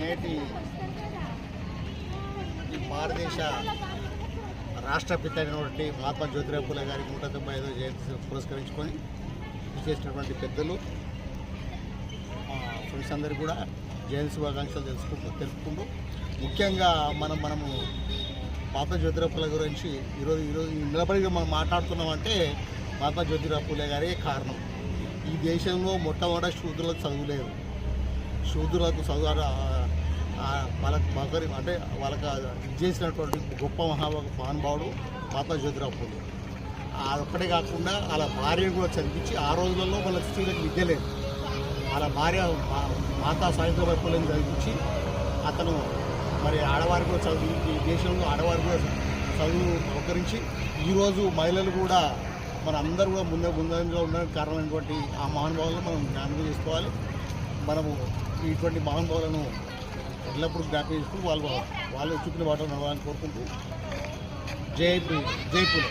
నేటి ఈ భారతదేశ రాష్ట్రపిత అయినటువంటి మహాత్మా జ్యోతిరావు పూలే గారి 195వ జయంతి పురస్కరించుకొని చేసినటువంటి పెద్దలు ఫ్రెండ్స్ అందరికీ కూడా జయంతి శుభాకాంక్షలు తెలుపుకుంటూ ముఖ్యంగా మనము మహాత్మా జ్యోతిరావు పూలే గురించి ఈరోజు నిలబడిగా మనం మాట్లాడుతున్నామంటే మహాత్మా జ్యోతిరావు పూలే గారే కారణం. ఈ దేశంలో మొట్టమొదటి శూద్రులకు చదువులేదు. శూద్రులకు చదువు వాళ్ళకి అంటే వాళ్ళకి ఇది చేసినటువంటి గొప్ప మహానుభావుడు మహాత్మా జ్యోతిరావు పూలే. అదొక్కటే కాకుండా వాళ్ళ భార్యను కూడా చదివించి ఆ రోజులలో వాళ్ళ స్త్రీలకు విద్య లేదు. వాళ్ళ భార్య మాతా సావిత్రిబాయి పూలేని చదివించి అతను మరి ఆడవారికి కూడా చదువు ఈ దేశంలో ఆడవారికి కూడా చదువు ఉపకరించి ఈరోజు మహిళలు కూడా మన అందరూ కూడా ముందంజలో ఉండడానికి కారణమైనటువంటి ఆ మహానుభావులను మనం జ్ఞాపకం చేసుకోవాలి. మనము ఇటువంటి మహానుభావులను ఎల్లప్పుడూ జ్ఞాపకం చేసుకుని వాళ్ళు చూపిన వాటిని నడవాలని కోరుకుంటూ జై పూలే.